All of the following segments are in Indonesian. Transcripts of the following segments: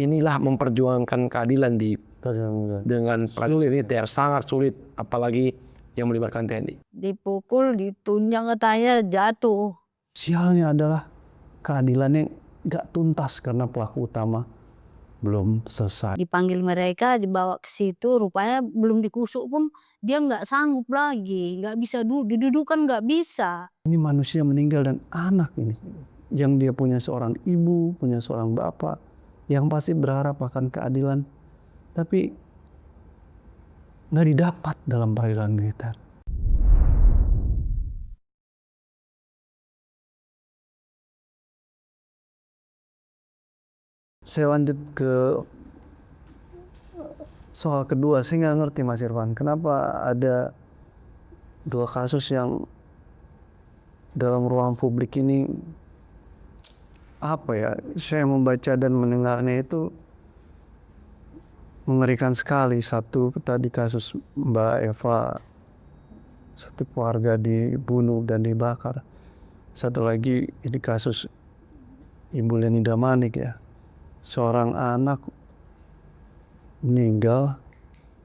Inilah memperjuangkan keadilan dengan prajurit militer sangat sulit, apalagi yang melibatkan TNI. Dipukul, ditunjang katanya, jatuh. Sialnya adalah keadilannya gak tuntas karena pelaku utama belum selesai. Dipanggil mereka, dibawa ke situ, rupanya belum dikusuk pun dia nggak sanggup lagi, nggak bisa didudukan, nggak bisa. Ini manusia meninggal dan anak ini, yang dia punya seorang ibu, punya seorang bapak, yang pasti berharap akan keadilan, tapi nggak didapat dalam peradilan militer. Saya lanjut ke soal kedua. Saya nggak ngerti Mas Irfan, kenapa ada dua kasus yang dalam ruang publik ini, apa ya, saya membaca dan mendengarnya itu mengerikan sekali. Satu tadi kasus Mbak Eva, satu keluarga dibunuh dan dibakar. Satu lagi ini kasus Ibu Leni Damanik ya, seorang anak meninggal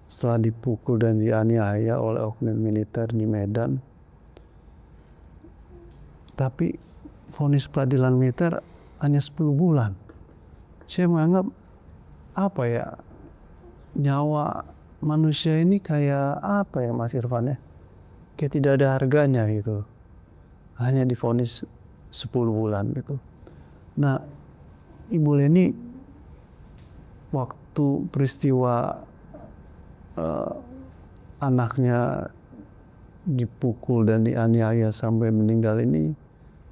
setelah dipukul dan dianiaya oleh oknum militer di Medan. Tapi vonis peradilan militer hanya 10 bulan. Saya menganggap, apa ya, nyawa manusia ini kayak apa ya Mas Irfan ya, kayak tidak ada harganya gitu, hanya divonis 10 bulan gitu. Nah, Ibu Leni waktu peristiwa anaknya dipukul dan dianiaya sampai meninggal ini,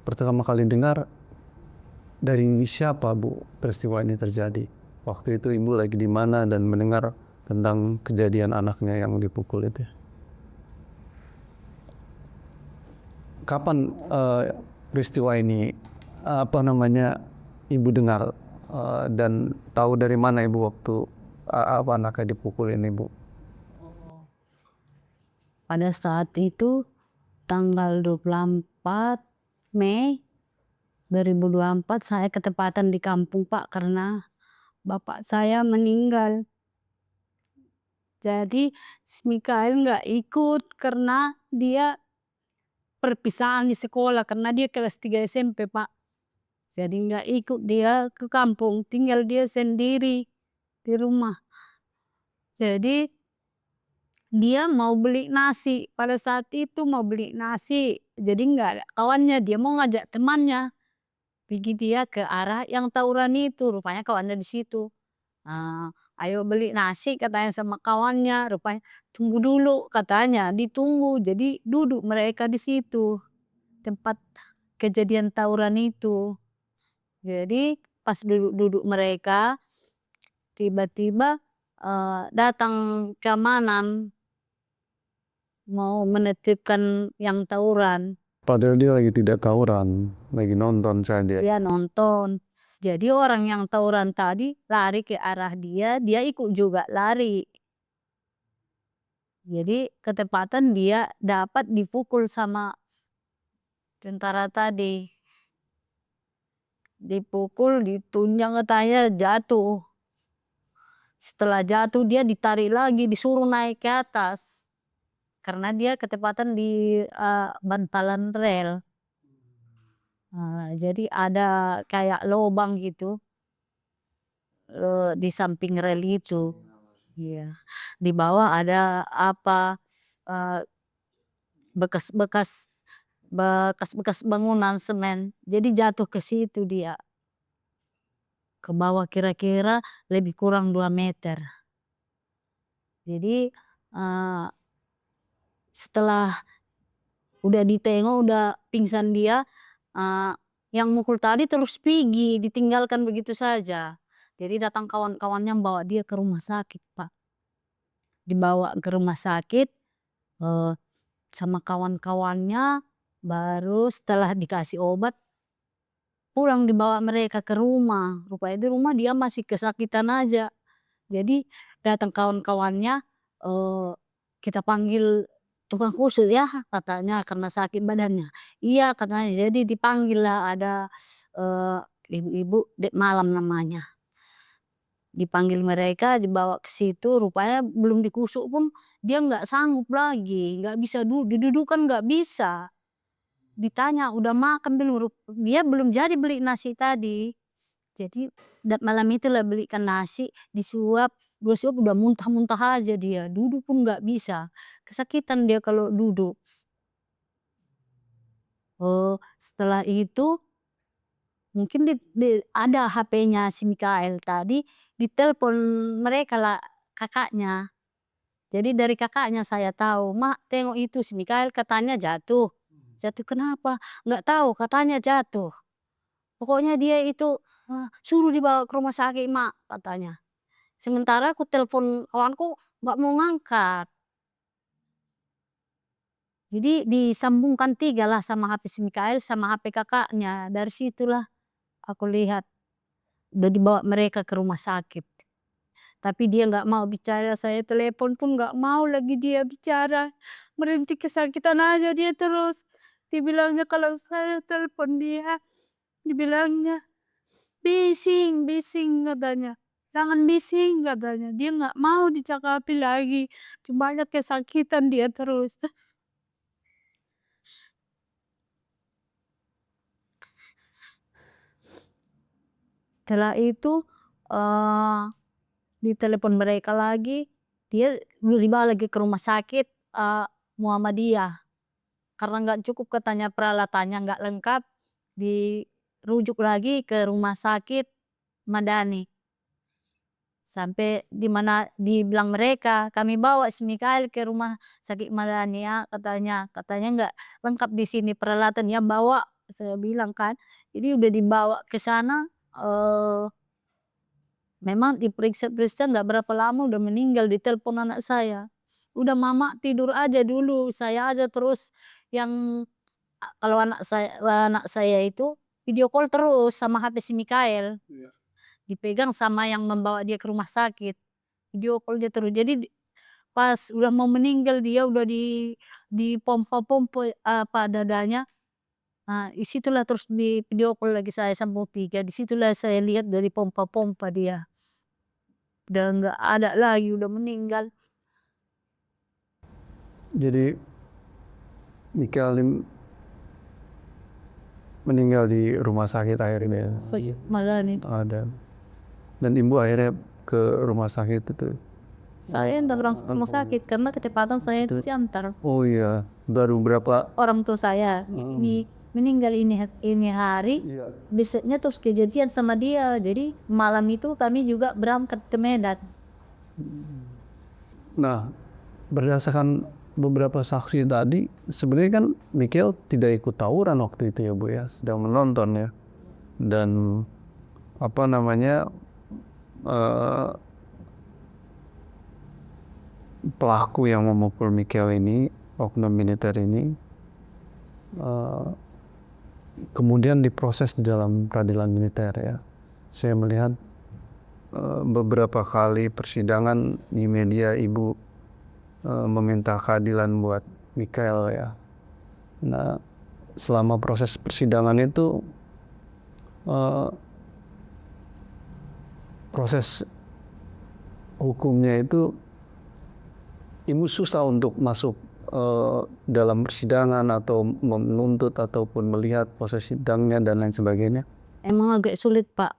pertama kali dengar dari siapa Bu peristiwa ini terjadi? Waktu itu Ibu lagi di mana dan mendengar tentang kejadian anaknya yang dipukul itu? Kapan peristiwa ini Ibu dengar dan tahu dari mana Ibu waktu anaknya dipukul ini Bu? Pada saat itu tanggal 24 Mei 2024 saya ketepatan di kampung Pak, karena bapak saya meninggal. Jadi si Mikael nggak ikut karena dia perpisahan di sekolah, karena dia kelas 3 SMP Pak. Jadi nggak ikut dia ke kampung, tinggal dia sendiri di rumah. Jadi dia mau beli nasi, pada saat itu mau beli nasi, jadi nggak ada kawannya, dia mau ngajak temannya pergi dia ke arah yang tawuran itu, rupanya kawannya di situ. Ayo beli nasi katanya sama kawannya, rupanya tunggu dulu katanya, ditunggu. Jadi duduk mereka di situ tempat kejadian tawuran itu. Jadi pas duduk-duduk mereka, tiba-tiba datang keamanan mau menetipkan yang tawuran. Padahal dia lagi tidak tawuran, lagi nonton saja. Dia nonton. Jadi orang yang tawuran tadi lari ke arah dia, dia ikut juga lari. Jadi ketepatan dia dapat dipukul sama tentara tadi. Dipukul, ditunjang katanya, jatuh. Setelah jatuh dia ditarik lagi, disuruh naik ke atas. Karena dia ketepatan di bantalan rel. Jadi ada kayak lubang gitu di samping rel itu. Iya. Di bawah ada apa, bekas-bekas bangunan semen. Jadi jatuh ke situ dia. Ke bawah kira-kira lebih kurang 2 meter. Jadi setelah udah ditengok, udah pingsan dia, yang mukul tadi terus pergi, ditinggalkan begitu saja. Jadi datang kawan-kawannya bawa dia ke rumah sakit Pak. Dibawa ke rumah sakit sama kawan-kawannya, baru setelah dikasih obat, pulang dibawa mereka ke rumah. Rupanya di rumah dia masih kesakitan aja. Jadi datang kawan-kawannya, kita panggil tukang khusus ya katanya, karena sakit badannya. Iya katanya, jadi dipanggil lah ada ibu-ibu Dek Malam namanya. Dipanggil mereka, dibawa ke situ, rupanya belum dikusuk pun dia nggak sanggup lagi, nggak bisa didudukkan nggak bisa. Ditanya, "Udah makan belum?" Dia belum jadi beli nasi tadi. Jadi malam itulah belikan nasi, disuap, 2 suap udah muntah-muntah aja dia, duduk pun nggak bisa. Kesakitan dia kalau duduk. Oh, setelah itu mungkin ada HP-nya si Mikael tadi, ditelepon mereka lah kakaknya. Jadi dari kakaknya saya tahu, "Mak, tengok itu si Mikael katanya jatuh." "Jatuh kenapa?" "Nggak tahu, katanya jatuh. Pokoknya dia itu, suruh dibawa ke rumah sakit, Mak," katanya. Sementara aku telepon kawanku nggak mau ngangkat. Jadi disambungkan 3 lah sama HP si Mikael sama HP kakaknya. Dari situlah aku lihat udah dibawa mereka ke rumah sakit. Tapi dia nggak mau bicara, saya telepon pun nggak mau lagi dia bicara. Merintih kesakitan aja dia terus. Dibilangnya kalau saya telepon dia, dibilangnya, "Bising, bising," katanya. "Jangan bising," katanya. Dia nggak mau dicakapi lagi. Cumanya kesakitan dia terus. Setelah itu, ditelepon mereka lagi, dia udah dibawa lagi ke rumah sakit, Muhammadiyah. Karena nggak cukup katanya peralatannya nggak lengkap, dirujuk lagi ke rumah sakit Madani. Sampai di mana dibilang mereka, "Kami bawa si Mikael ke rumah sakit Madani ya," katanya. Katanya nggak lengkap di sini peralatan, "Ya bawa," saya bilang kan. Jadi udah dibawa ke sana, memang diperiksa-periksa nggak berapa lama udah meninggal, ditelepon anak saya. "Udah mama tidur aja dulu, saya aja terus yang," kalau anak saya itu video call terus sama HP si Mikael. Dipegang sama yang membawa dia ke rumah sakit, video call dia terus. Jadi pas udah mau meninggal dia udah dipompa-pompa, dadanya. Nah, di situlah terus di video call lagi saya sambung 3, di situlah saya lihat dari pompa-pompa dia. Udah nggak ada lagi, udah meninggal. Jadi Mikael ini meninggal di rumah sakit akhirnya. Malah nih, Ada. Dan ibu akhirnya ke rumah sakit itu. saya entar langsung ke rumah sakit karena kecepatan saya itu antar. Oh iya, baru berapa? Orang tua saya ini meninggal ini hari, Iya. besoknya terus kejadian sama dia. Jadi malam itu kami juga berangkat ke Medan. Nah, berdasarkan beberapa saksi tadi, sebenarnya kan Mikael tidak ikut tawuran waktu itu ya Bu ya, sedang menonton ya. Dan apa namanya, pelaku yang memukul Mikael ini, oknum militer ini, kemudian diproses di dalam peradilan militer ya. Saya melihat beberapa kali persidangan di media ibu meminta keadilan buat Mikael ya. Nah, selama proses persidangan itu proses hukumnya itu ibu susah untuk masuk dalam persidangan atau menuntut ataupun melihat proses sidangnya dan lain sebagainya. Emang agak sulit Pak.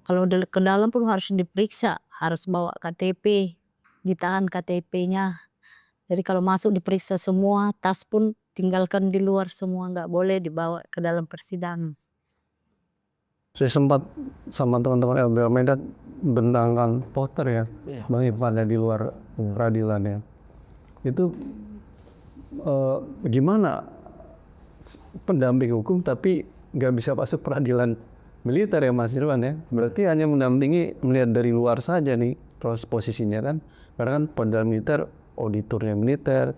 Kalau ke dalam pun harus diperiksa, harus bawa KTP, ditahan KTP-nya. Jadi kalau masuk diperiksa semua, tas pun tinggalkan di luar semua, nggak boleh dibawa ke dalam persidangan. Saya sempat sama teman-teman LBH Medan bentangkan poster ya, Bang Ivan di luar peradilan ya. Itu gimana pendamping hukum tapi nggak bisa masuk peradilan militer ya Mas Irwan ya. Berarti hanya mendampingi melihat dari luar saja nih proses posisinya kan. Karena kan peradilan militer, auditornya militer,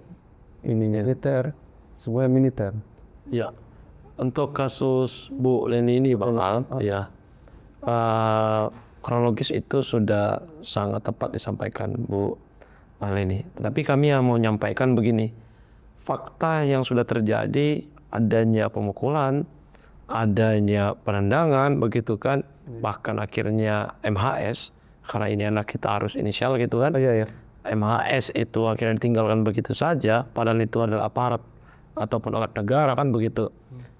ininya militer, semuanya militer. Ya, untuk kasus Bu Leni ini Bang Al, ya kronologis itu sudah sangat tepat disampaikan Bu Leni. Tapi kami yang mau menyampaikan begini, fakta yang sudah terjadi, adanya pemukulan, adanya penendangan, begitu kan, bahkan akhirnya MHS karena ini anak kita harus inisial gitu kan. Iya, iya. MHS itu akhirnya ditinggalkan begitu saja, padahal itu adalah aparat ataupun alat negara kan begitu.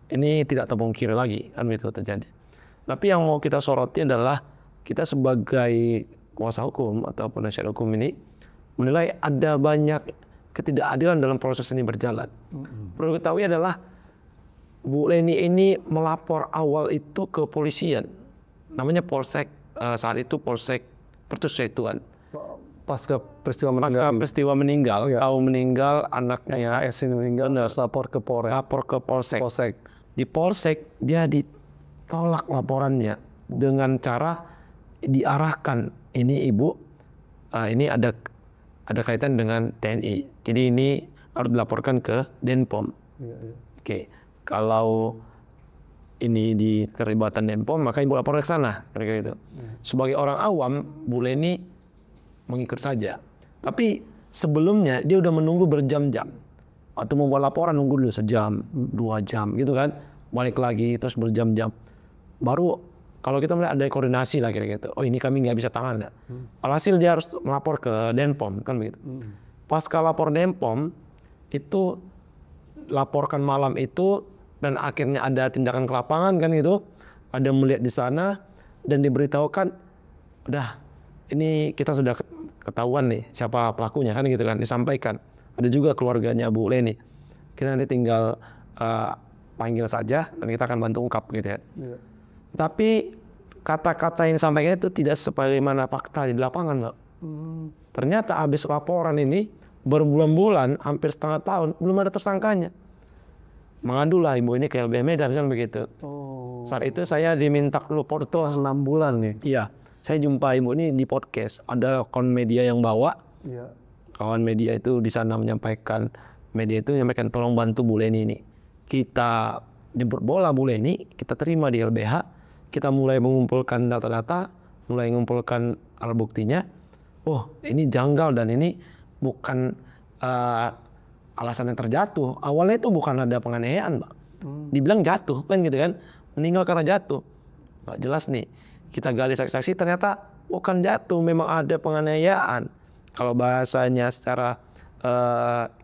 Ini tidak terpungkiri lagi kan itu terjadi. Tapi yang mau kita soroti adalah kita sebagai kuasa hukum ataupun penasihat hukum ini menilai ada banyak ketidakadilan dalam proses ini berjalan. Perlu ketahui adalah Bu Leni ini melapor awal itu ke polisian, namanya Polsek saat itu Polsek Pertusetuan. Pasca peristiwa Pasca peristiwa meninggal, tahu meninggal anaknya S ini meninggal, lapor ke Polres. lapor ke Polsek. Polsek. Di Polsek dia ditolak laporannya dengan cara diarahkan ini ibu, ini ada kaitan dengan TNI. Jadi ini harus dilaporkan ke Denpom. Iya, iya. Oke, kalau ini di keterlibatan Denpom maka ibu lapor ke sana, kira-kira gitu. Sebagai orang awam, Bu Leni mengikut saja. Tapi sebelumnya dia udah menunggu berjam-jam. Atau membuat laporan nunggu dulu sejam, 2 jam gitu kan. Balik lagi terus berjam-jam. Baru kalau kita melihat ada koordinasi lah kira-kira gitu. Oh ini kami nggak bisa tangan. Alhasil dia harus melapor ke Denpom kan begitu. Pasca lapor Denpom itu laporkan malam itu dan akhirnya ada tindakan ke lapangan kan gitu. Ada melihat di sana dan diberitahukan udah ini kita sudah ketahuan nih siapa pelakunya kan gitu kan, disampaikan. Ada juga keluarganya Bu Leni. Kita nanti tinggal panggil saja dan kita akan bantu ungkap gitu ya. Tapi kata-kata yang disampaikan itu tidak sebagaimana fakta di lapangan, Mbak. Ternyata habis laporan ini berbulan-bulan, hampir setengah tahun belum ada tersangkanya. Mengadulah ibu ini ke LBH Medan kan begitu. Saat itu saya diminta dulu foto 6 bulan nih. Iya, saya jumpa ibu ini di podcast. Ada kawan media yang bawa. Iya. Kawan media itu di sana menyampaikan, tolong bantu Bu Leni ini. Kita jemput bola Bu Leni, kita terima di LBH, kita mulai mengumpulkan data-data, mulai mengumpulkan alat buktinya. Oh, ini janggal dan ini bukan alasan yang terjatuh. Awalnya itu bukan ada penganiayaan, Mbak. Dibilang jatuh kan gitu kan, meninggal karena jatuh. Mbak, jelas nih, kita gali saksi-saksi ternyata bukan jatuh, memang ada penganiayaan. Kalau bahasanya secara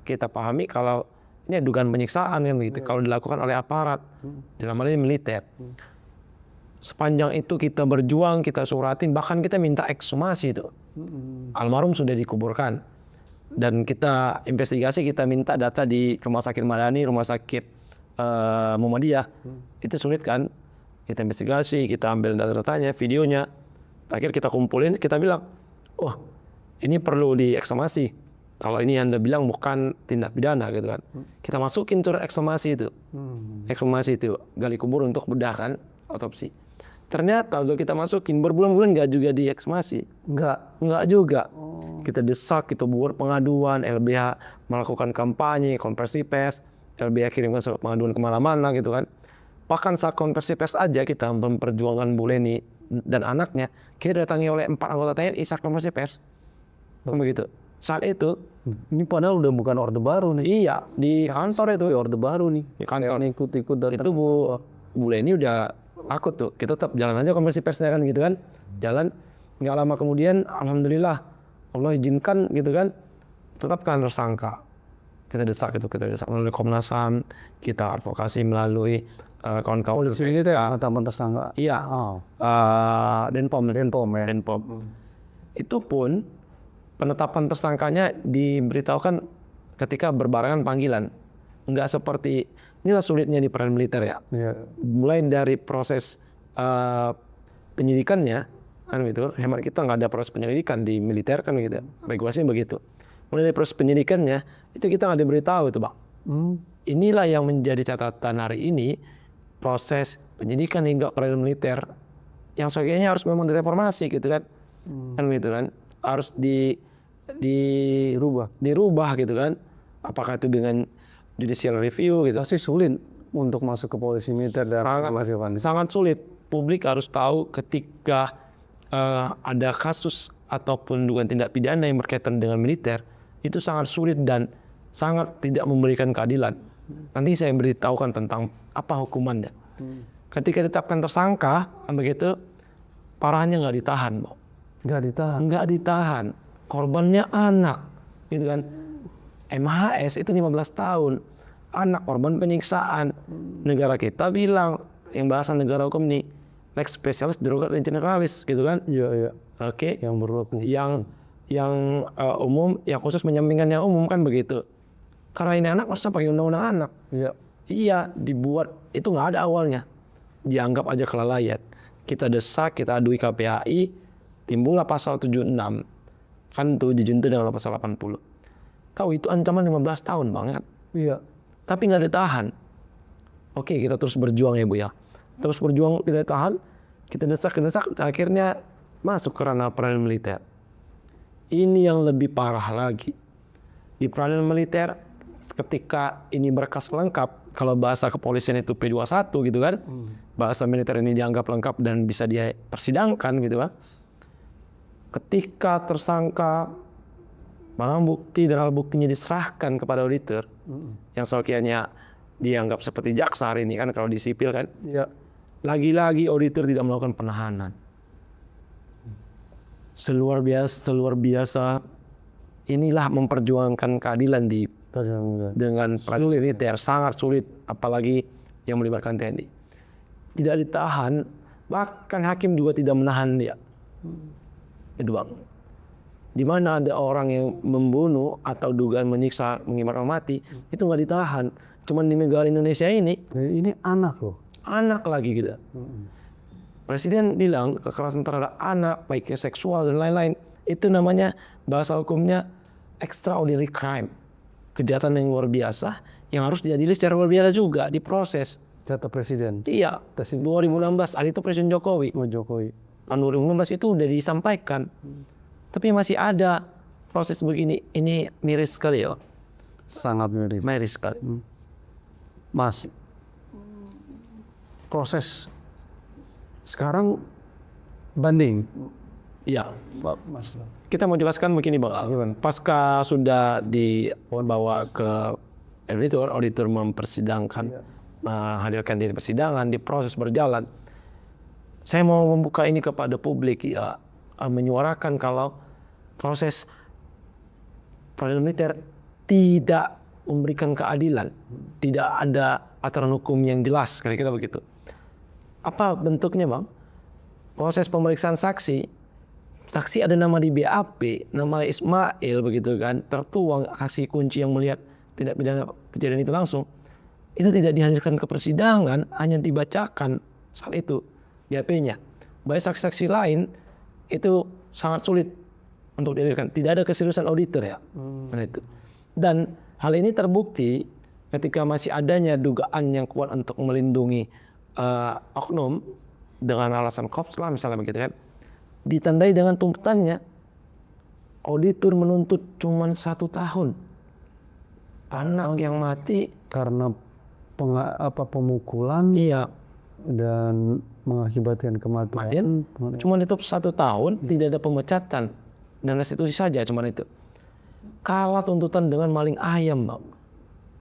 kita pahami kalau ini dugaan penyiksaan kan begitu, kalau dilakukan oleh aparat, dalam hal ini militer. Sepanjang itu kita berjuang, kita suratin, bahkan kita minta ekshumasi itu. Almarhum sudah dikuburkan. Dan kita investigasi, kita minta data di Rumah Sakit Madani, Rumah Sakit Muhammadiyah. Itu sulit kan? Kita investigasi, kita ambil data-datanya, videonya. Akhir kita kumpulin, kita bilang, wah ini perlu diekshumasi. Kalau ini Anda bilang bukan tindak pidana gitu kan. Kita masukin surat ekshumasi itu. Ekshumasi itu, gali kubur untuk bedah kan, otopsi. Ternyata kalau kita masukin berbulan-bulan nggak juga diekshumasi. Nggak juga. Kita desak, kita buat pengaduan, LBH melakukan kampanye, konversi pers, LBH kirimkan surat pengaduan kemana-mana gitu kan. Bahkan saat konversi pers aja kita memperjuangkan Bu Leni dan anaknya, kita datangi oleh 4 anggota TNI saat konversi pers. Begitu. Saat itu, ini padahal udah bukan Orde Baru nih. iya di kantor itu, Orde Baru nih. di kantor. Ikut-ikut dari Itu Bu Leni udah takut tuh. Kita tetap jalan aja konversi persnya kan gitu kan. Jalan. Nggak lama kemudian, alhamdulillah Allah izinkan gitu kan, tetapkan tersangka. Kita desak melalui Komnas HAM, kita advokasi melalui kawan-kawan di sini itu ya teman tersangka. Iya. Denpom ya. Itu pun penetapan tersangkanya diberitahukan ketika berbarengan panggilan. Enggak seperti, inilah sulitnya di peran militer ya. Mulai dari proses penyidikannya, kan gitu. Hemat kita nggak ada proses penyelidikan di militer kan gitu. Regulasinya begitu. Mulai dari proses penyidikannya, itu kita nggak diberitahu itu, Bang. Inilah yang menjadi catatan hari ini, proses penyidikan hingga peradilan militer yang sebagainya harus memang direformasi gitu kan. Kan gitu kan. Harus dirubah gitu kan. Apakah itu dengan judicial review gitu. Pasti sulit untuk masuk ke polisi militer dan sangat sulit. Publik harus tahu ketika ada kasus ataupun dugaan tindak pidana yang berkaitan dengan militer, itu sangat sulit dan sangat tidak memberikan keadilan. Nanti saya beritahukan tentang apa hukumannya. Ketika ditetapkan tersangka, begitu, parahnya nggak ditahan, Bang. nggak ditahan. Korbannya anak, gitu kan. MHS itu 15 tahun, anak korban penyiksaan. Negara kita bilang, yang bahasa negara hukum nih, lex specialis derogat dan generalis, gitu kan. Iya. Oke. Yang berlaku. Yang umum, yang khusus menyampingkan yang umum kan begitu. Karena ini anak, masa pakai undang-undang anak? Iya, dibuat, itu nggak ada awalnya. Dianggap aja kelalaian. Kita desak, kita adui KPAI, timbullah pasal 76. Kan tuh dijuntuh dengan pasal 80. Tahu itu ancaman 15 tahun banget. Iya. Tapi nggak ditahan. Oke, kita terus berjuang ya Bu ya. Terus berjuang tidak tahan, kita desak, akhirnya masuk ke ranah peradilan militer. Ini yang lebih parah lagi. Di peradilan militer, ketika ini berkas lengkap, kalau bahasa kepolisian itu P21 gitu kan, bahasa militer ini dianggap lengkap dan bisa dia persidangkan gitu kan. Ketika tersangka barang bukti dan alat buktinya diserahkan kepada auditor, yang sekiannya dianggap seperti jaksa hari ini kan kalau di sipil kan, lagi-lagi auditor tidak melakukan penahanan. Seluar biasa, inilah memperjuangkan keadilan dengan peradilan militer, sangat sulit, apalagi yang melibatkan TNI. Tidak ditahan, bahkan hakim juga tidak menahan dia. Itu bang. Di mana ada orang yang membunuh atau dugaan menyiksa, mengibarkan mati, itu nggak ditahan. Cuman di negara Indonesia ini anak loh. Anak lagi gitu. Presiden bilang kekerasan terhadap anak, baik seksual dan lain-lain, itu namanya bahasa hukumnya extraordinary crime. Kejahatan yang luar biasa, yang harus diadili secara luar biasa juga, diproses. Kata Presiden. Iya, 2016, ada itu Presiden Jokowi. Tahun 2016 itu udah disampaikan. Tapi masih ada proses begini, ini miris sekali ya. Sangat miris. Miris sekali. Mas, proses sekarang banding. Iya, Mas. kita mau jelaskan begini Bang. Pasca sudah dibawa ke auditor mempersidangkan, menghadirkan diri persidangan, di proses berjalan. Saya mau membuka ini kepada publik ya, menyuarakan kalau proses peradilan militer tidak memberikan keadilan, tidak ada aturan hukum yang jelas, kira-kira begitu. Apa bentuknya Bang? Proses pemeriksaan saksi ada nama di BAP, nama Ismail begitu kan, tertuang kasih kunci yang melihat tindak pidana kejadian itu langsung. Itu tidak dihadirkan ke persidangan, hanya dibacakan saat itu BAP-nya. Baik saksi-saksi lain itu sangat sulit untuk dihadirkan. Tidak ada keseriusan auditor ya. Itu. Dan hal ini terbukti ketika masih adanya dugaan yang kuat untuk melindungi oknum dengan alasan Kopsla misalnya begitu kan. Ditandai dengan tuntutannya, auditor menuntut cuma 1 tahun. Anak yang mati karena pemukulan, iya, dan mengakibatkan kematian. Cuma itu 1 tahun, tidak ada pemecatan dan restitusi saja, cuma itu. Kalah tuntutan dengan maling ayam, Bang.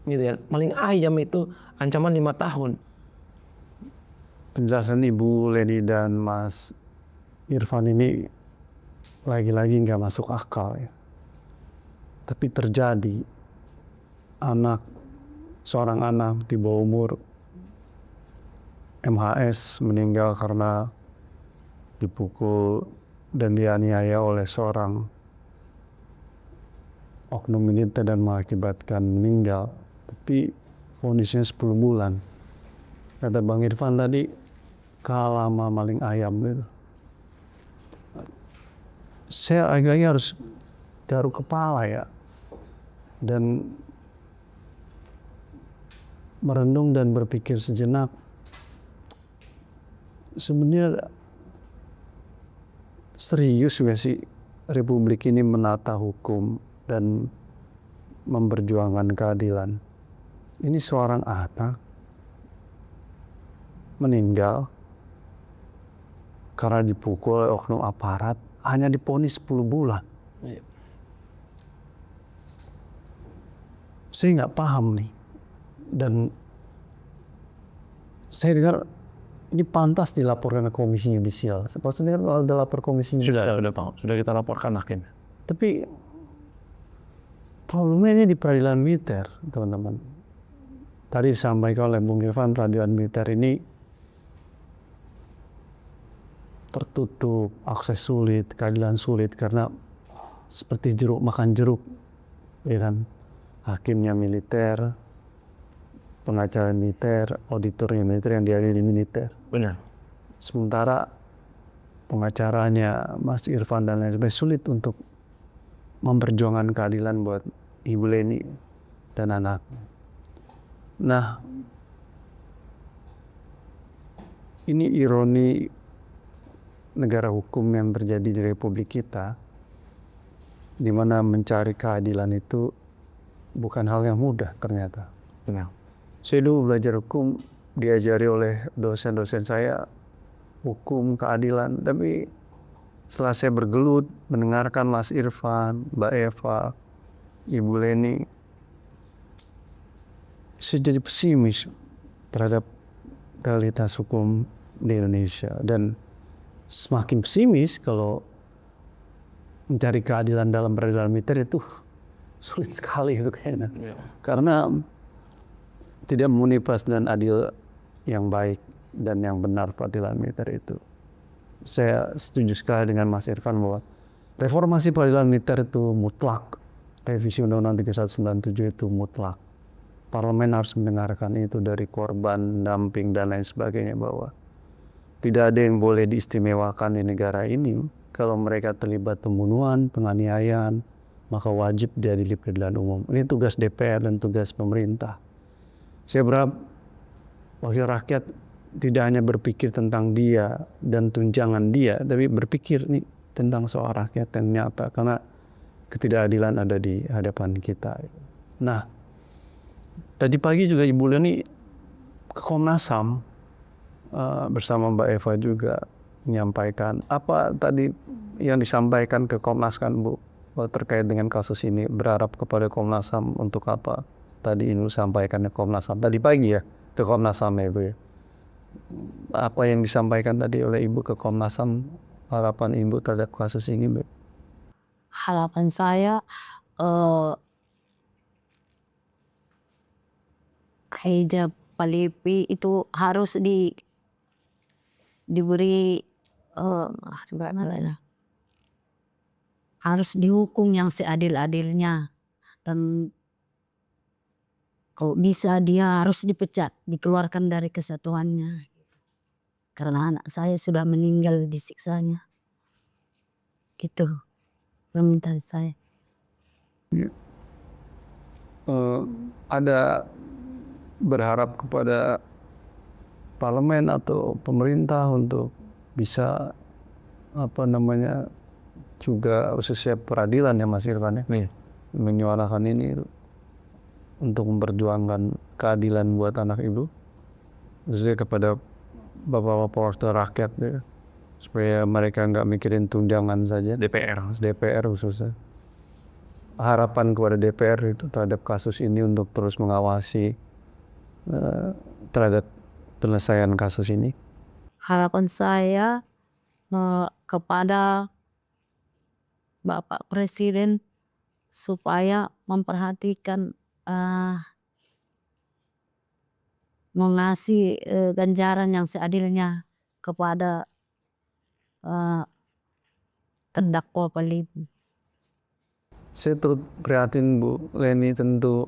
Gitu ya. Maling ayam itu ancaman 5 tahun. Penjelasan Ibu Leni dan Mas Irfan ini lagi-lagi nggak masuk akal ya. Tapi terjadi, seorang anak di bawah umur MHS meninggal karena dipukul dan dianiaya oleh seorang oknum militer dan mengakibatkan meninggal. Tapi vonisnya 10 bulan. Kata Bang Irfan tadi, kalah sama maling ayam gitu. Saya agaknya harus garuk kepala ya. Dan merenung dan berpikir sejenak. Sebenarnya serius gak sih Republik ini menata hukum dan memperjuangkan keadilan? Ini seorang anak meninggal karena dipukul oleh oknum aparat, hanya divonis 10 bulan. Saya nggak paham nih. Dan saya dengar ini pantas dilaporkan ke Komisi Yudisial. Sepertinya kalau ada lapor Komisi Yudisial. Sudah Pak, sudah kita laporkan hakim. Tapi problemnya ini di peradilan militer, teman-teman. Tadi disampaikan oleh Bung Irfan, peradilan militer ini tertutup, akses sulit, keadilan sulit karena seperti jeruk makan jeruk, ya kan? Hakimnya militer, pengacara militer, auditornya militer yang diadili militer. Benar. Sementara pengacaranya Mas Irfan dan lain sebagainya sulit untuk memperjuangkan keadilan buat Ibu Leni dan anak. Nah, ini ironi negara hukum yang terjadi di Republik kita, di mana mencari keadilan itu bukan hal yang mudah ternyata. Benar. Saya dulu belajar hukum, diajari oleh dosen-dosen saya hukum, keadilan, tapi setelah saya bergelut mendengarkan Mas Irfan, Mbak Eva, Ibu Leni, saya jadi pesimis terhadap realitas hukum di Indonesia, dan semakin pesimis kalau mencari keadilan dalam peradilan militer itu sulit sekali itu kayaknya. Karena tidak memenuhi dan adil yang baik dan yang benar peradilan militer itu. Saya setuju sekali dengan Mas Irfan bahwa reformasi peradilan militer itu mutlak. Revisi Undang-Undang 3197 itu mutlak. Parlemen harus mendengarkan itu dari korban, damping, dan lain sebagainya, bahwa tidak ada yang boleh diistimewakan di negara ini. Kalau mereka terlibat pembunuhan, penganiayaan, maka wajib diadili peradilan umum. Ini tugas DPR dan tugas pemerintah. Saya berharap wakil rakyat tidak hanya berpikir tentang dia dan tunjangan dia, tapi berpikir nih tentang soal rakyat yang nyata, karena ketidakadilan ada di hadapan kita. Nah, tadi pagi juga Ibu Leni ke Komnas HAM bersama Mbak Eva juga menyampaikan apa tadi yang disampaikan ke Komnas kan Bu, terkait dengan kasus ini, berharap kepada Komnas HAM untuk apa? Tadi Ibu sampaikan ke Komnas HAM tadi pagi ya, ke Komnas HAM ya Bu ya. Apa yang disampaikan tadi oleh Ibu ke Komnas HAM, harapan Ibu terhadap kasus ini Bu? Harapan saya hijab Palipi itu harus diberi harus dihukum yang seadil-adilnya, dan kalau bisa dia harus dipecat, dikeluarkan dari kesatuannya, karena anak saya sudah meninggal disiksanya. Gitu permintaan saya. Ada berharap kepada parlemen atau pemerintah untuk bisa juga khususnya peradilan ya Mas Irfan ya, menyuarakan ini untuk memperjuangkan keadilan buat anak Ibu, khususnya kepada bapak-bapak wakil rakyat ya, supaya mereka nggak mikirin tunjangan saja. DPR khususnya. Harapan kepada DPR itu terhadap kasus ini untuk terus mengawasi terhadap penyelesaian kasus ini. Harapan saya kepada Bapak Presiden supaya memperhatikan mengasih ganjaran yang seadilnya kepada terdakwa Palipi. Saya turut prihatin Bu Leni, tentu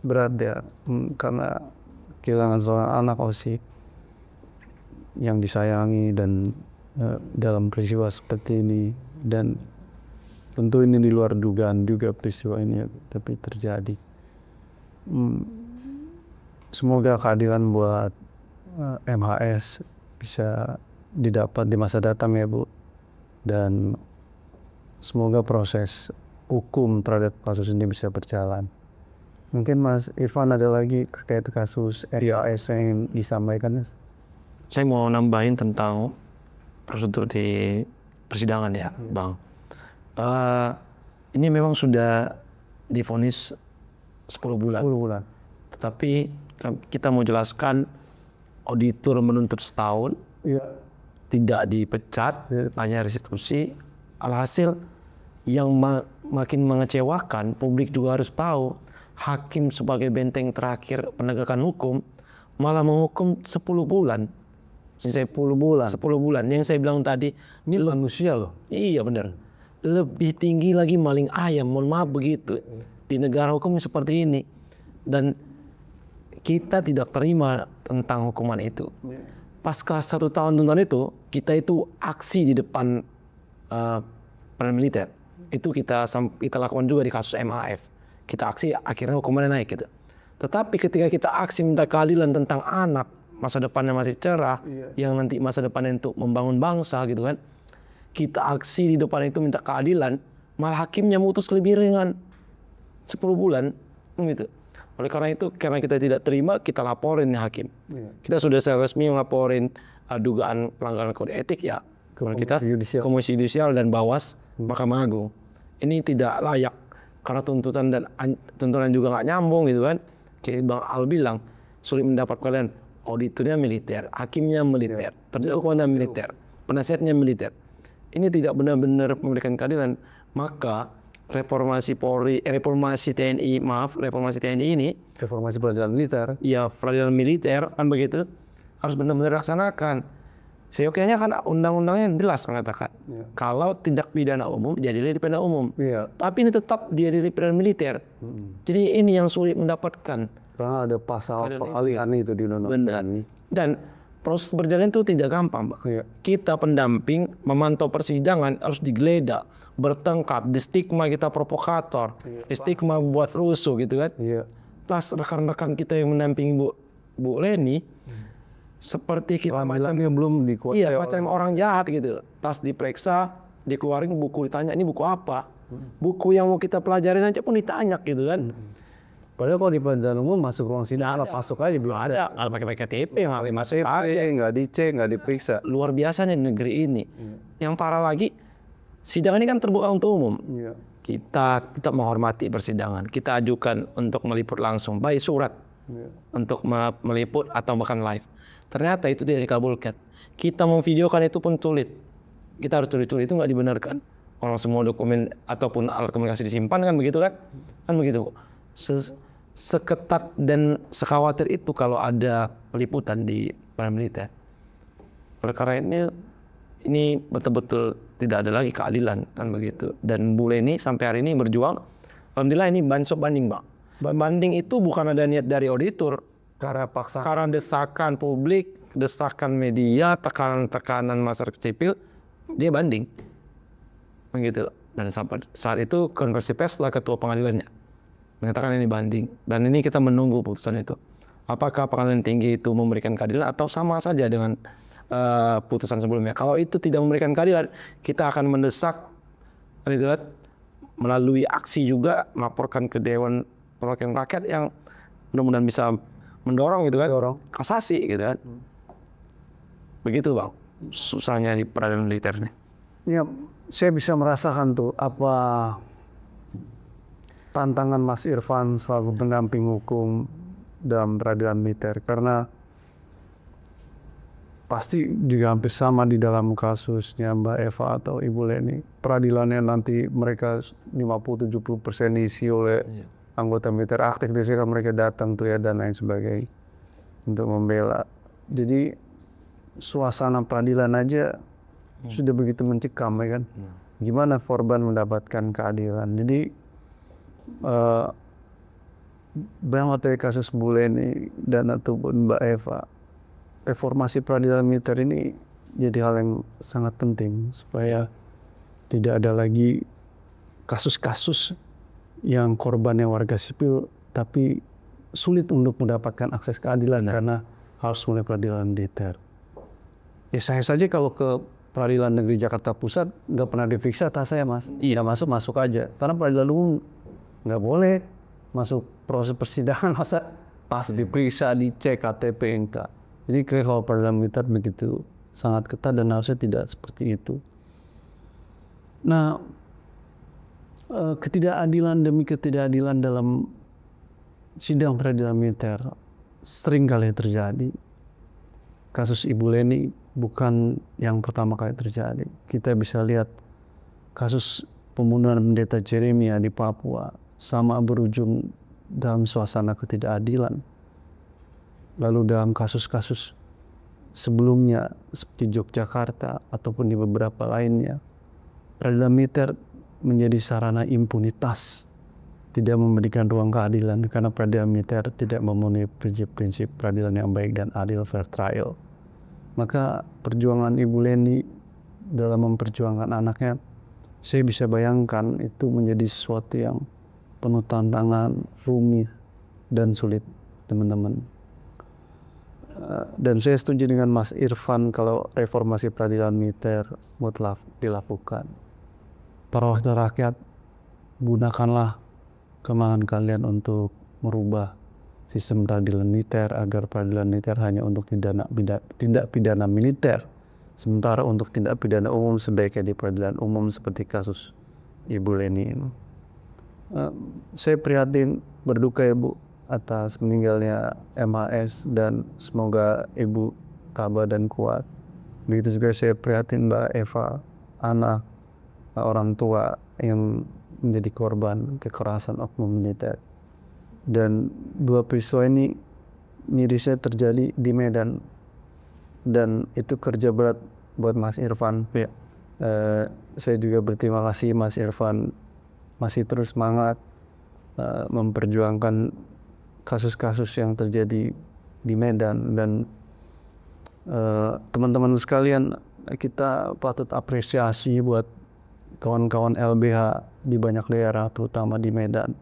berat ya, karena kehilangan seorang anak Osi yang disayangi dan dalam peristiwa seperti ini, dan tentu ini di luar dugaan juga peristiwa ini, tapi terjadi. Semoga keadilan buat MHS bisa didapat di masa datang ya Bu, dan semoga proses hukum terhadap kasus ini bisa berjalan. Mungkin Mas Irfan ada lagi terkait kasus RIAS yang disampaikan. Saya mau nambahin tentang prosedur di persidangan ya Bang. Ini memang sudah divonis 10 bulan. 10 bulan. Tetapi kita mau jelaskan auditor menuntut setahun, Iya. tidak dipecat, hanya restitusi. Alhasil yang makin mengecewakan, publik juga harus tahu, hakim sebagai benteng terakhir penegakan hukum malah menghukum 10 bulan. 10 bulan. 10 bulan. Yang saya bilang tadi, Ini manusia loh. iya benar. Lebih tinggi lagi maling ayam, mohon maaf begitu. Di negara hukum seperti ini. Dan kita tidak terima tentang hukuman itu. Pasca 1 tahun tuntutan itu, kita itu aksi di depan pengadilan militer. Itu kita lakukan juga di kasus MAF. Kita aksi, akhirnya hukumannya naik gitu. Tetapi ketika kita aksi minta keadilan tentang anak, masa depannya masih cerah, yang nanti masa depannya untuk membangun bangsa gitu kan, kita aksi di depan itu minta keadilan, malah hakimnya mutus lebih ringan 10 bulan gitu. Oleh karena itu, karena kita tidak terima, kita laporin hakim. Kita sudah secara resmi melaporin dugaan pelanggaran kode etik ya ke Komisi Yudisial dan Bawas Mahkamah Agung. Ini tidak layak karena tuntutan juga nggak nyambung gitu kan. Kayak Bang Al bilang, sulit mendapat keadilan. Auditornya militer, hakimnya militer, terdakwanya militer, penasihatnya militer. Ini tidak benar-benar memberikan keadilan. Maka reformasi TNI ini, Reformasi peradilan militer. ya peradilan militer kan begitu, harus benar-benar dilaksanakan. Seyogyanya kan undang-undangnya jelas mengatakan, kalau tindak pidana umum jadi delik pidana umum. Tapi ini tetap dia delik pidana militer. Jadi ini yang sulit mendapatkan. Karena ada pasal pengalihan itu di undang-undang ini. Dan proses berjalan itu tidak gampang, Pak. Kita pendamping memantau persidangan harus digeledah, bertengkar, di stigma kita provokator, di stigma buat rusuh gitu kan. Plus rekan-rekan kita yang mendampingi Bu Leni, seperti kita yang belum dikuasai. macam orang jahat gitu. Tas diperiksa, dikeluarin buku, ditanya ini buku apa. Buku yang mau kita pelajarin aja pun ditanya gitu kan. Padahal kalau di peradilan umum masuk ruang sidang, masuk aja belum ada. Nggak pakai KTP, nggak masuk. Nggak dicek, nggak diperiksa. Luar biasanya di negeri ini. Yang parah lagi, sidang ini kan terbuka untuk umum. Kita tetap menghormati persidangan. Kita ajukan untuk meliput langsung, baik surat untuk meliput atau bahkan live. Ternyata itu tidak dikabulkan. Kita memvideokan itu pun sulit. Kita harus tulis-tulis, itu nggak dibenarkan. Orang semua dokumen ataupun alat komunikasi disimpan kan begitu kan? Kan begitu. Seketat dan sekhawatir itu kalau ada peliputan di peradilan militer. Perkara ini betul-betul tidak ada lagi keadilan kan begitu. Dan Bu Leni sampai hari ini berjuang. Alhamdulillah ini banding, Pak. Banding itu bukan ada niat dari auditor. Karena desakan publik, desakan media, tekanan masyarakat sipil, dia banding. Begitu. Dan saat itu konversi pers setelah ketua pengadilannya mengatakan ini banding. Dan ini kita menunggu putusan itu. Apakah pengadilan tinggi itu memberikan keadilan atau sama saja dengan putusan sebelumnya. Kalau itu tidak memberikan keadilan, kita akan mendesak melalui aksi juga melaporkan ke Dewan Perwakilan Rakyat yang mudah-mudahan bisa mendorong gitu kan, kasasi gitu kan. Begitu Bang, susahnya di peradilan militer nih. Ya, saya bisa merasakan tuh apa tantangan Mas Irfan selaku pendamping hukum dalam peradilan militer, karena pasti juga hampir sama di dalam kasusnya Mbak Eva atau Ibu Leni. Peradilannya nanti mereka 50-70% diisi oleh anggota militer aktif, biasanya kan mereka datang tuh ya dan lain sebagainya untuk membela. Jadi suasana peradilan aja sudah begitu mencekam ya kan. Gimana korban mendapatkan keadilan? Jadi berawal dari kasus Bu Leni dan ataupun Mbak Eva, reformasi peradilan militer ini jadi hal yang sangat penting supaya tidak ada lagi kasus-kasus yang korbannya warga sipil tapi sulit untuk mendapatkan akses keadilan karena harus mulai peradilan militer. Ya saya saja kalau ke Peradilan Negeri Jakarta Pusat nggak pernah diperiksa tas saya Mas. Iya masuk aja. Karena peradilan umum nggak boleh masuk proses persidangan masa pas diperiksa, dicek KTP enggak. Jadi kalau peradilan militer begitu sangat ketat dan harusnya tidak seperti itu. Nah, ketidakadilan demi ketidakadilan dalam sidang peradilan militer sering kali terjadi. kasus Ibu Leni bukan yang pertama kali terjadi. Kita bisa lihat kasus pembunuhan pendeta Jeremia di Papua sama berujung dalam suasana ketidakadilan. Lalu dalam kasus-kasus sebelumnya seperti Yogyakarta ataupun di beberapa lainnya, peradilan militer menjadi sarana impunitas, tidak memberikan ruang keadilan karena peradilan militer tidak memenuhi prinsip-prinsip peradilan yang baik dan adil, fair trial. Maka perjuangan Ibu Leni dalam memperjuangkan anaknya, saya bisa bayangkan itu menjadi sesuatu yang penuh tantangan, rumit, dan sulit, teman-teman. Dan saya setuju dengan Mas Irfan kalau reformasi peradilan militer mutlak dilakukan. Para wakil rakyat, gunakanlah kemauan kalian untuk merubah sistem peradilan militer agar peradilan militer hanya untuk tindak pidana militer, sementara untuk tindak pidana umum sebaiknya di peradilan umum seperti kasus Ibu Leni ini. Saya prihatin, berduka ya Bu atas meninggalnya MHS, dan semoga Ibu tabah dan kuat. Begitu juga saya prihatin Mbak Eva, anak orang tua yang menjadi korban kekerasan oknum militer. Dan dua peristiwa ini mirisnya terjadi di Medan, dan itu kerja berat buat Mas Irfan. Ya. Saya juga berterima kasih Mas Irfan masih terus semangat memperjuangkan kasus-kasus yang terjadi di Medan. Dan teman-teman sekalian, kita patut apresiasi buat kawan-kawan LBH di banyak daerah, terutama di Medan,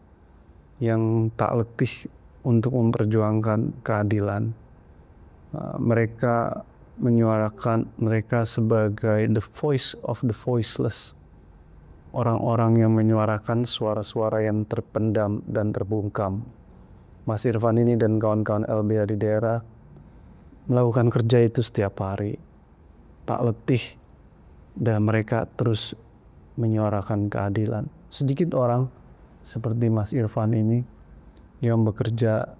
yang tak letih untuk memperjuangkan keadilan. Mereka menyuarakan, mereka sebagai the voice of the voiceless, orang-orang yang menyuarakan suara-suara yang terpendam dan terbungkam. Mas Irfan ini dan kawan-kawan LBH di daerah melakukan kerja itu setiap hari, tak letih, dan mereka terus menyuarakan keadilan. Sedikit orang seperti Mas Irfan ini yang bekerja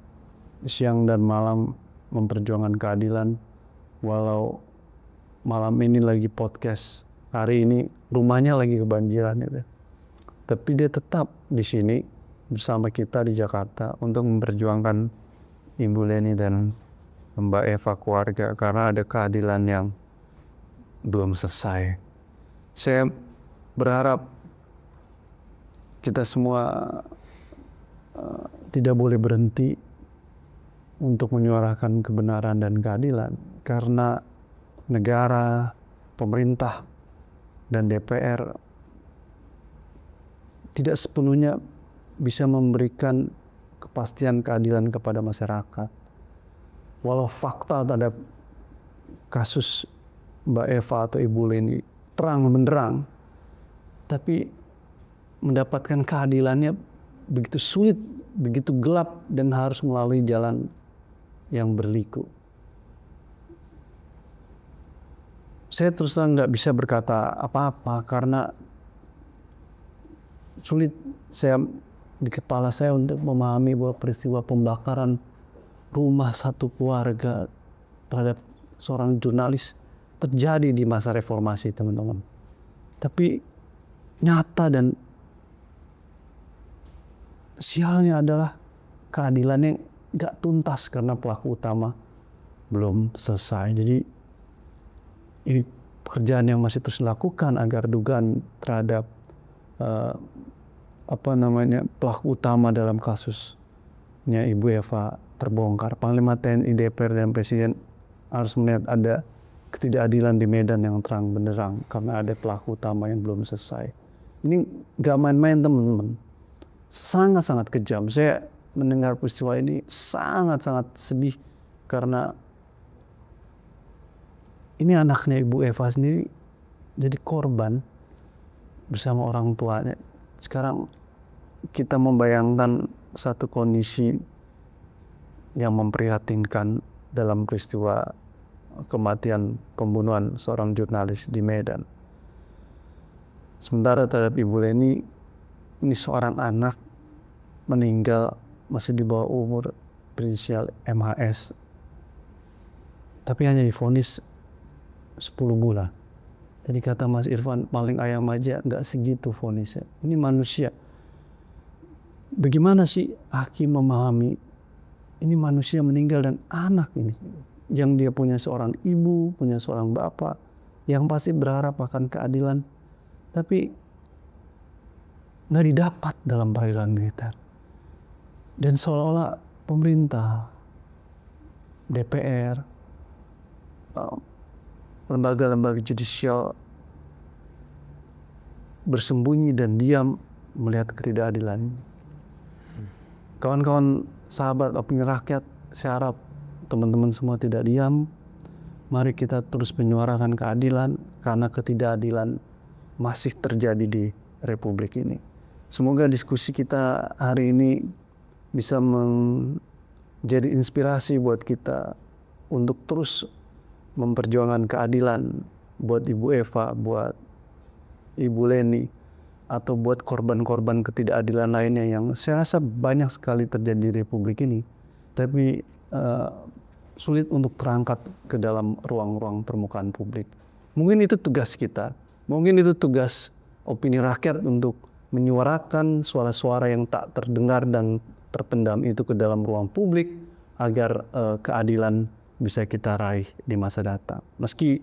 siang dan malam memperjuangkan keadilan, walau malam ini lagi podcast, hari ini rumahnya lagi kebanjiran gitu. Tapi dia tetap di sini bersama kita di Jakarta untuk memperjuangkan Ibu Leni dan Mbak Eva keluarga, karena ada keadilan yang belum selesai. Saya berharap kita semua tidak boleh berhenti untuk menyuarakan kebenaran dan keadilan, karena negara, pemerintah, dan DPR tidak sepenuhnya bisa memberikan kepastian keadilan kepada masyarakat. Walau fakta terhadap kasus Mbak Eva atau Ibu Leni terang benderang, tapi mendapatkan keadilannya begitu sulit, begitu gelap, dan harus melalui jalan yang berliku. Saya terus terang nggak bisa berkata apa-apa karena sulit di kepala saya untuk memahami bahwa peristiwa pembakaran rumah satu keluarga terhadap seorang jurnalis terjadi di masa reformasi, teman-teman. Tapi nyata dan sialnya adalah keadilannya gak tuntas karena pelaku utama belum selesai. Jadi ini pekerjaan yang masih terus dilakukan agar dugaan terhadap pelaku utama dalam kasusnya Ibu Eva terbongkar. Panglima TNI, DPR, dan Presiden harus melihat ada ketidakadilan di Medan yang terang benderang karena ada pelaku utama yang belum selesai. Ini gak main-main, teman-teman. Sangat-sangat kejam. Saya mendengar peristiwa ini sangat-sangat sedih karena ini anaknya Ibu Eva sendiri jadi korban bersama orang tuanya. Sekarang kita membayangkan satu kondisi yang memprihatinkan dalam peristiwa kematian pembunuhan seorang jurnalis di Medan. Sementara terhadap Ibu Leni, ini seorang anak meninggal masih di bawah umur, berinisial MHS. tapi hanya divonis 10 bulan. Jadi kata Mas Irfan, paling ayam aja nggak segitu vonisnya. Ini manusia. Bagaimana sih hakim memahami ini manusia meninggal dan anak ini, yang dia punya seorang ibu, punya seorang bapak, yang pasti berharap akan keadilan, tapi nggak didapat dalam peradilan militer. Dan seolah-olah pemerintah, DPR, lembaga-lembaga judicial bersembunyi dan diam melihat ketidakadilan. Kawan-kawan sahabat opini rakyat, saya harap teman-teman semua tidak diam. Mari kita terus menyuarakan keadilan, karena ketidakadilan masih terjadi di Republik ini. Semoga diskusi kita hari ini bisa menjadi inspirasi buat kita untuk terus memperjuangkan keadilan buat Ibu Eva, buat Ibu Leni, atau buat korban-korban ketidakadilan lainnya yang saya rasa banyak sekali terjadi di Republik ini, tapi sulit untuk terangkat ke dalam ruang-ruang permukaan publik. Mungkin itu tugas kita, mungkin itu tugas opini rakyat untuk menyuarakan suara-suara yang tak terdengar dan terpendam itu ke dalam ruang publik, agar keadilan bisa kita raih di masa datang. Meski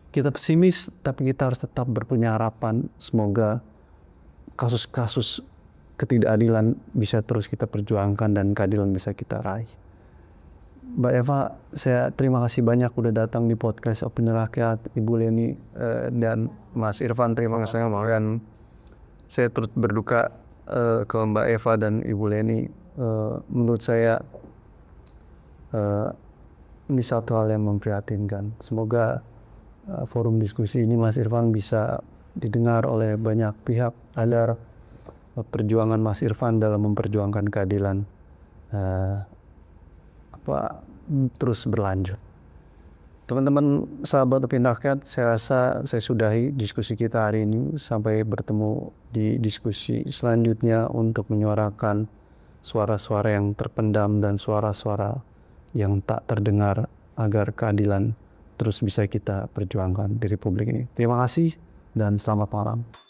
kita pesimis, tapi kita harus tetap berpunya harapan, semoga kasus-kasus ketidakadilan bisa terus kita perjuangkan dan keadilan bisa kita raih. Mbak Eva, saya terima kasih banyak udah datang di podcast Opini Rakyat, Ibu Leni dan Mas Irfan, terima kasih. Dan saya turut berduka ke Mbak Eva dan Ibu Leni. Menurut saya ini satu hal yang memprihatinkan. Semoga forum diskusi ini Mas Irfan bisa didengar oleh banyak pihak, agar perjuangan Mas Irfan dalam memperjuangkan keadilan terus berlanjut. Teman-teman sahabat opini rakyat, saya rasa saya sudahi diskusi kita hari ini. Sampai bertemu di diskusi selanjutnya untuk menyuarakan suara-suara yang terpendam dan suara-suara yang tak terdengar, agar keadilan terus bisa kita perjuangkan di Republik ini. Terima kasih dan selamat malam.